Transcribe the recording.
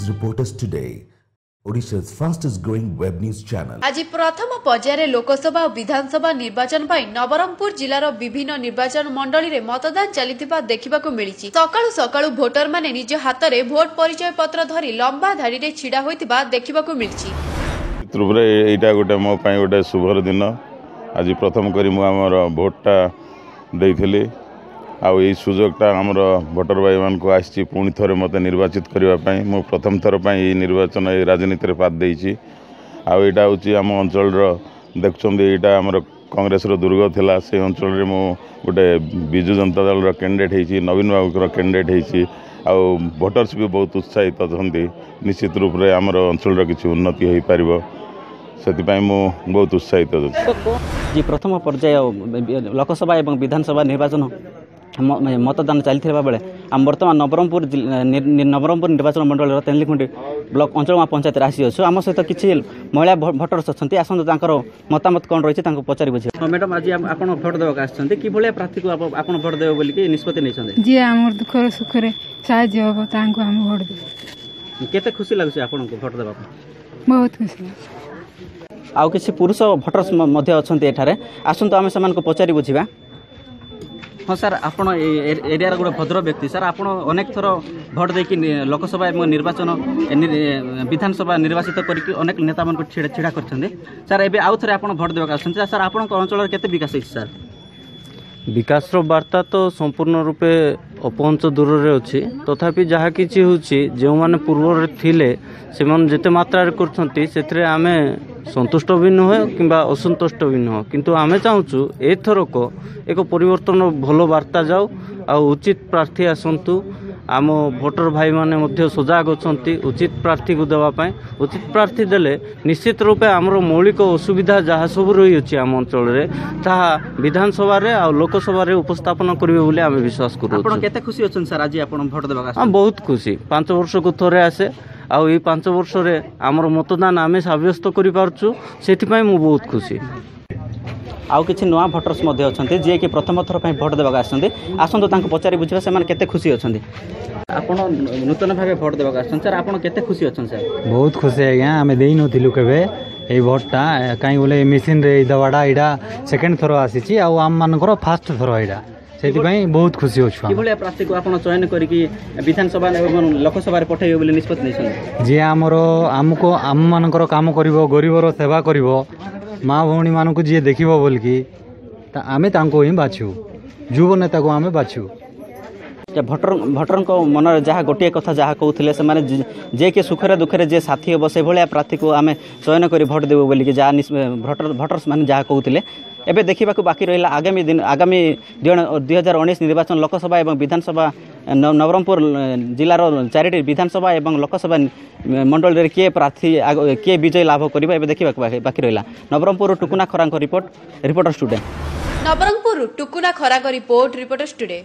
is Reporters Today, Odisha's fastest growing web news channel. आज प्रथम पर्यायर लोकसभा और विधानसभा निर्वाचन पर नवरंगपुर जिलार विभिन्न निर्वाचन मंडली रे मतदान चलिथिबा देखिबाकू मिलिछि। सकाळु सकाळु भोटर माने निज हाथ रे भोट परिचय पत्र धरी लंबा धाड़ी रे छिड़ा होइतिबा देखिबाकू मिलिछि। त्रुपुरे एटा गोटे मो पई गोटे शुभर दिन आज प्रथम करी मु हमर भोटटा देइथिली आउ यही सुजोगटा आमर भोटर भाई मान को आसी पुणी थरे मत निर्वाचित करने मु प्रथम थर पर निर्वाचन राजनीति में पाद देछि। आउ एटा होची आम अंचल देखुं यहाँ आमर कांग्रेस दुर्ग थिला से अंचल रे मु गोटे विजु जनता दल कैंडिडेट होती नवीन बाबू कैंडिडेट होती आउ भोटर्स भी बहुत उत्साहित अच्छा निश्चित रूप से आमर अंचल किसी उन्नति हो पार से बहुत उत्साहित जी प्रथम पर्याय लोकसभा और विधानसभा निर्वाचन मतदान चलती बेले आम बर्तमान नवरंगपुर निर्वाचन मंडल तेनलीखुंटी ब्लॉक अंचल पंचायत आसी अच्छु आम सहित किसी महिला भोटर्स अच्छा आसतु मतामत कौन रही पचार बुझे। मैडम आज आप भोट देवाक आसछन्ती कि भलिया प्रार्थी को आप भोट देबो बोली कि निष्पत्ति नहीं जी आम दुख सुखरे साहाय्य हम तांको हम भोट दे केते खुशी लागुଛି आपनको भोट देबा बहुत खुशी आउ किसी पुरुष भोटर्स मध्य अच्छन्ती एठारे आसतु आम से पचारि बुझिबा। हाँ सर आपण एरिया गोटे भद्र व्यक्ति सर आप अनेक थर भोट देकी लोकसभा और निर्वाचन विधानसभा निर्वाचित करके अनेक नेता मान छिड़ा कर सर एबे आउ थे आप भोट देवाक आसछन्ती सर आपण अंचल केते विकास होइछ सर विकास वार्ता तो संपूर्ण रूपे अपहंच दूर रे अच्छी तथापि जहाँ किसी होची जो माने पूर्व थिले से मन जेते मात्रा करछन्ती सेथरे आमे संतुष्ट भी नुहे कि असंतुष्ट भी नुह किंतु आमे चाहूँ एथरक एक परिवर्तन भल वार्ता जाऊ आ उचित प्रार्थी आसतु आम भोटर भाई माने मध्य सजाग अच्छी उचित प्रार्थी को देवाई उचित प्रार्थी देले निश्चित रूपे आमर मौलिक असुविधा जहाँ सब रही अच्छी आम अंचल विधानसभा आ लोकसभा उपस्थापन करेंगे बोली आम विश्वास करें। खुशी अच्छा सर आज आप भोट देवा? हाँ बहुत खुशी 5 वर्ष को थोड़े आसे आउ 5 वर्ष आमर मतदान आम सब्यस्त कर बहुत खुशी। आउ किसी नुआ भोटर्स अच्छा जी कि प्रथम थर पर भोट देवाक आसतु पचारि बुझे से केते खुशी अच्छा आप नूतन भाव भोट देवाक सर आप केते खुशी अच्छा सर? बहुत खुशी आज्ञा आम दे नु केवे ये भोटा कहीं बोले मेसीन रे दवाटा यहाँ सेकेंड थर आसी आम मानकर फास्ट थर यहाँ से बहुत खुशी अच्छे कि प्रार्थी को आप चयन करके विधानसभा लोकसभा पठेबे बोली निष्पत्ति नहीं जी आमर आमको आम मानकर काम कर गरीबर सेवा कर माँ भौणी मानक जी देख बोलिकी आम ही बाछू युव नेता को आम बाछू। भोटर मन जहाँ गोटे कथा जहाँ कहते से जे कि सुखरे दुखरे जे साथी हम से भाया प्रार्थी को आम चयन कर भोट देव बोलिकी जहाँ भोटर्स मैंने जहाँ कहते एबे देखा बाकी रहा आगामी 2019 निर्वाचन लोकसभा और विधानसभा नवरंगपुर जिलार 4टी विधानसभा और लोकसभा मंडल रे किए प्रार्थी किए विजय लाभ करिबा एबे देखा बाकी रहा। नवरंगपुर टुकुना खरा रिपोर्टर्स टुडे। नवरंगपुर टुकुना खरा रिपोर्टर्स टुडे।